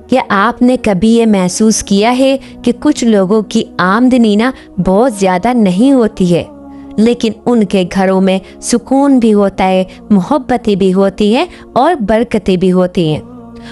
क्या आपने कभी ये महसूस किया है कि कुछ लोगों की आमदनी ना बहुत ज़्यादा नहीं होती है, लेकिन उनके घरों में सुकून भी होता है, मोहब्बतें भी होती हैं और बरकतें भी होती हैं।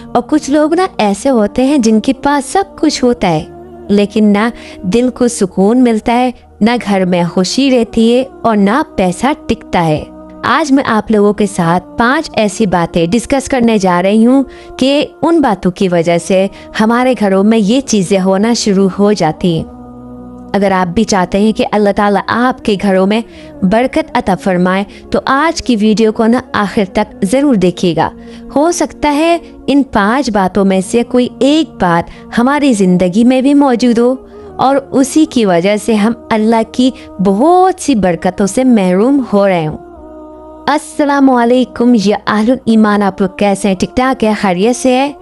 और कुछ लोग ना ऐसे होते हैं जिनके पास सब कुछ होता है, लेकिन ना दिल को सुकून मिलता है, ना घर में खुशी रहती है और ना पैसा टिकता है। आज मैं आप लोगों के साथ 5 ऐसी बातें डिस्कस करने जा रही हूँ कि उन बातों की वजह से हमारे घरों में ये चीज़ें होना शुरू हो जाती हैं। अगर आप भी चाहते हैं कि अल्लाह ताला आपके घरों में बरकत अता फरमाए तो आज की वीडियो को ना आखिर तक ज़रूर देखिएगा। हो सकता है इन 5 बातों में से कोई एक बात हमारी ज़िंदगी में भी मौजूद हो और उसी की वजह से हम अल्लाह की बहुत सी बरकतों से महरूम हो रहे हों। अस्सलामुअलैकुम या अहलुल ईमान, आप लोग कैसे हैं? ठीक ठाक है, खैरियत से है?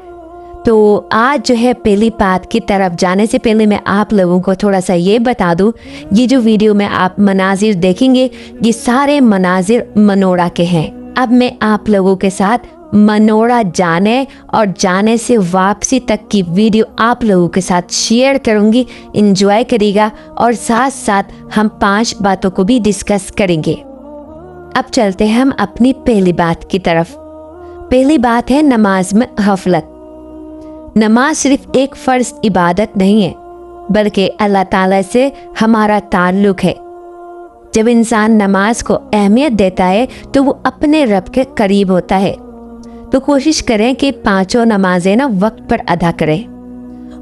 तो आज जो है पहली बात की तरफ जाने से पहले मैं आप लोगों को थोड़ा सा ये बता दूं, ये जो वीडियो में आप मनाजिर देखेंगे ये सारे मनाजिर मनोड़ा के हैं। अब मैं आप लोगों के साथ मनोड़ा जाने और जाने से वापसी तक की वीडियो आप लोगों के साथ शेयर करूंगी, एंजॉय करिएगा और साथ साथ हम 5 बातों को भी डिस्कस करेंगे। अब चलते हैं हम अपनी पहली बात की तरफ। पहली बात है नमाज में गफलत। नमाज सिर्फ एक फ़र्ज इबादत नहीं है, बल्कि अल्लाह ताला से हमारा ताल्लुक है। जब इंसान नमाज को अहमियत देता है तो वो अपने रब के करीब होता है। तो कोशिश करें कि 5 नमाजें ना वक्त पर अदा करें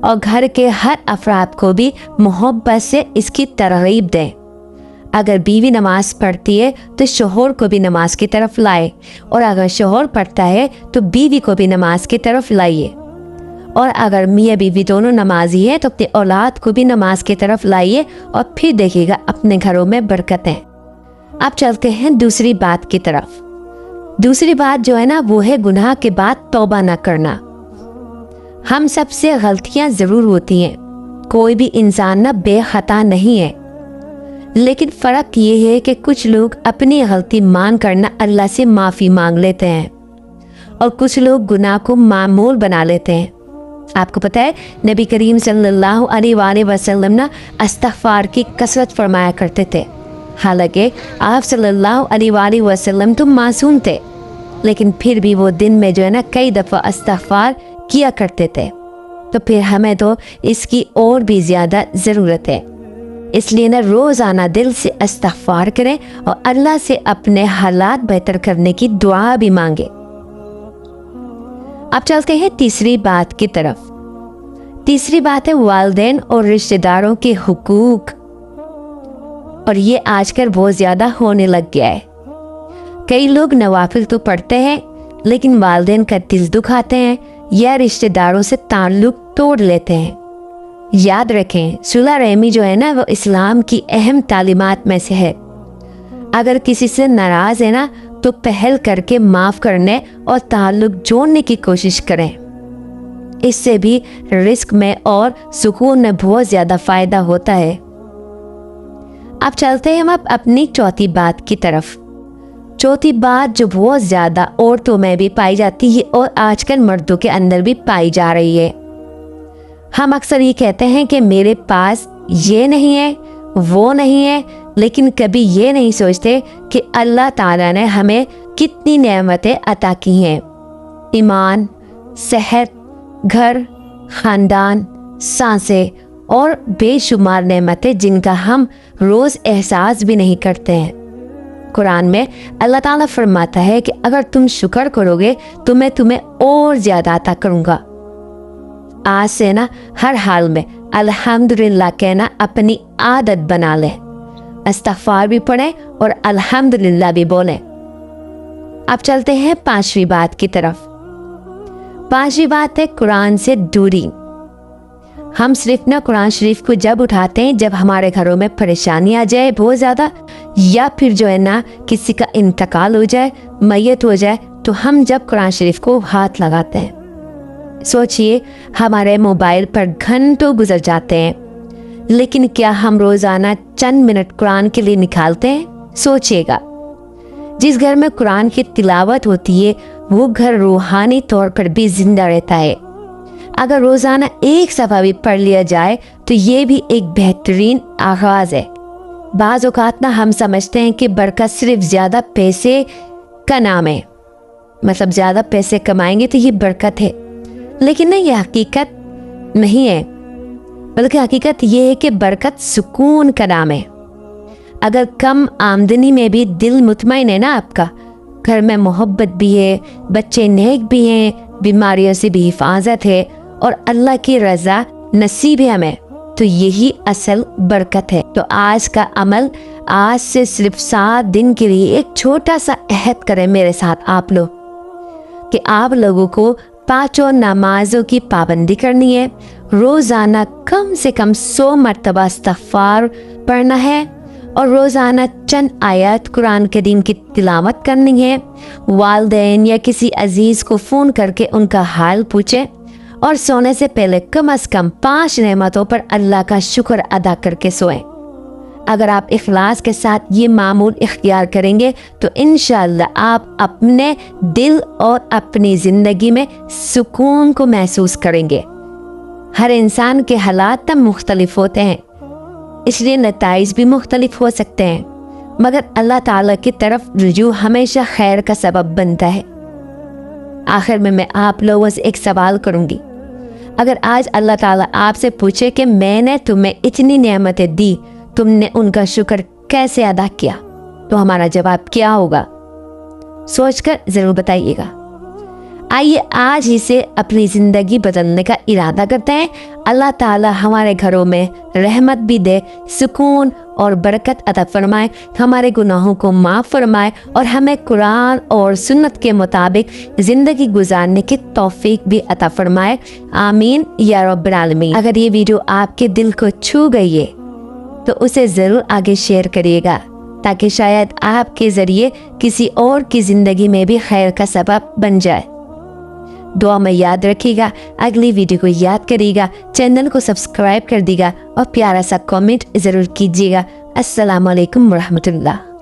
और घर के हर अफराद को भी मोहब्बत से इसकी तरगीब दें। अगर बीवी नमाज पढ़ती है तो शोहर को भी नमाज की तरफ लाए, और अगर शोहर पढ़ता है तो बीवी को भी नमाज की तरफ लाइए, और अगर मियाँ बीवी दोनों नमाजी है तो अपनी औलाद को भी नमाज की तरफ लाइए और फिर देखिएगा अपने घरों में बरकतें। अब चलते हैं दूसरी बात की तरफ। दूसरी बात जो है ना वो है गुनाह के बाद तौबा न करना। हम सबसे गलतियां ज़रूर होती हैं, कोई भी इंसान ना बेखता नहीं है, लेकिन फ़र्क ये है कि कुछ लोग अपनी गलती मान कर ना अल्लाह से माफ़ी मांग लेते हैं और कुछ लोग गुनाह को मामूल बना लेते हैं। आपको पता है नबी करीम सल्लल्लाहु अलैहि वसल्लम ना इस्तिग़फ़ार की कसरत फरमाया करते थे। हालांकि आप सल्लल्लाहु अलैहि वसल्लम तो मासूम थे, लेकिन फिर भी वो दिन में जो है ना कई दफ़ा इस्तिग़फ़ार किया करते थे। तो फिर हमें तो इसकी और भी ज़्यादा ज़रूरत है, इसलिए ना रोज़ाना दिल से इस्तिग़फ़ार करें और अल्लाह से अपने हालात बेहतर करने की दुआ भी मांगे। अब चलते हैं तीसरी बात की तरफ। तीसरी बात है वालिदैन और रिश्तेदारों के हुकूक, और ये आजकल बहुत ज़्यादा होने लग गया है। कई लोग नवाफिल तो पढ़ते हैं लेकिन वालिदैन का दिल दुखाते हैं या रिश्तेदारों से ताल्लुक तोड़ लेते हैं। याद रखें सुलह रहमी जो है ना वो इस्लाम की अहम तालीमात में से है। अगर किसी से नाराज़ है ना तो पहल करके माफ़ करने और ताल्लुक जोड़ने की कोशिश करें। इससे भी रिस्क में और सुकून में बहुत ज़्यादा फ़ायदा होता है। अब चलते हैं हम अपनी चौथी बात की तरफ। चौथी बात जो बहुत ज़्यादा औरतों में भी पाई जाती है और आजकल मर्दों के अंदर भी पाई जा रही है। हम अक्सर ये कहते हैं कि मेरे पास ये नहीं है वो नहीं है, लेकिन कभी ये नहीं सोचते कि अल्लाह ताला ने हमें कितनी नेमतें अता की हैं। ईमान, सेहत, घर, ख़ानदान, सांसें और बेशुमार नेमतें जिनका हम रोज़ एहसास भी नहीं करते हैं। कुरान में अल्लाह ताला फरमाता है कि अगर तुम शुक्र करोगे तो मैं तुम्हें और ज़्यादा अता करूँगा। आज से ना हर हाल में अल्हम्दुलिल्लाह कहना अपनी आदत बना लें। इस्तिग़फ़ार भी पढ़ें और अल्हम्दुलिल्लाह भी बोलें। अब चलते हैं 5वीं बात की तरफ। 5वीं बात है कुरान से दूरी। हम सिर्फ ना कुरान शरीफ को जब उठाते हैं जब हमारे घरों में परेशानी आ जाए बहुत ज़्यादा, या फिर जो है ना किसी का इंतकाल हो जाए, मैयत हो जाए, तो हम जब कुरान शरीफ को हाथ लगाते हैं। सोचिए हमारे मोबाइल पर घंटों गुजर जाते हैं, लेकिन क्या हम रोज़ाना चंद मिनट कुरान के लिए निकालते हैं? सोचिएगा। जिस घर में कुरान की तिलावत होती है वो घर रूहानी तौर पर भी जिंदा रहता है। अगर रोज़ाना एक सफ़ा भी पढ़ लिया जाए तो ये भी एक बेहतरीन आगाज़ है। बाज़ औक़ात ना हम समझते हैं कि बरकत सिर्फ ज़्यादा पैसे का नाम है, मतलब ज़्यादा पैसे कमाएंगे तो ये बरकत है, लेकिन नहीं, ये हकीकत नहीं है। बल्कि हकीकत ये है कि बरकत सुकून का नाम है। अगर कम आमदनी में भी दिल मुतमईन है ना आपका, घर में मोहब्बत भी है, बच्चे नेक भी हैं, बीमारियों से भी हिफाजत है और अल्लाह की रज़ा नसीब है हमें, तो यही असल बरकत है। तो आज का अमल, आज से सिर्फ 7 दिन के लिए एक छोटा सा अहद करें मेरे साथ आप लोग कि आप लोगों को 5 नमाजों की पाबंदी करनी है, रोज़ाना कम से कम 100 मरतबा इस्तिग़फ़ार पढ़ना है और रोज़ाना चंद आयत कुरान करीम की तिलावत करनी है। वालिदैन या किसी अजीज़ को फ़ोन करके उनका हाल पूछें और सोने से पहले कम से कम 5 नेमतों पर अल्लाह का शुक्र अदा करके सोएं। अगर आप इखलास के साथ ये मामूल इख्तियार करेंगे तो इंशाअल्लाह आप अपने दिल और अपनी ज़िंदगी में सुकून को महसूस करेंगे। हर इंसान के हालात तब मुख्तलिफ होते हैं, इसलिए नताइज भी मुख्तलिफ हो सकते हैं, मगर अल्लाह ताला की तरफ रुजू हमेशा खैर का सबब बनता है। आखिर में मैं आप लोगों से एक सवाल करूंगी, अगर आज अल्लाह ताला आपसे पूछे कि मैंने तुम्हें इतनी नेमतें दी, तुमने उनका शुक्र कैसे अदा किया, तो हमारा जवाब क्या होगा? सोचकर ज़रूर बताइएगा। आइए आज ही से अपनी ज़िंदगी बदलने का इरादा करते हैं। अल्लाह ताला हमारे घरों में रहमत भी दे, सुकून और बरकत अता फरमाए, हमारे गुनाहों को माफ़ फरमाए और हमें कुरान और सुन्नत के मुताबिक ज़िंदगी गुजारने की तौफीक भी अता फरमाए। आमीन या रब्बिल आलमीन। अगर ये वीडियो आपके दिल को छू गई है तो उसे ज़रूर आगे शेयर करिएगा, ताकि शायद आपके ज़रिए किसी और की ज़िंदगी में भी खैर का सबब बन जाए। दुआ में याद रखिएगा, अगली वीडियो को याद करिएगा, चैनल को सब्सक्राइब कर दीजिएगा और प्यारा सा कमेंट ज़रूर कीजिएगा। अस्सलाम वालेकुम रहमतुल्लाह।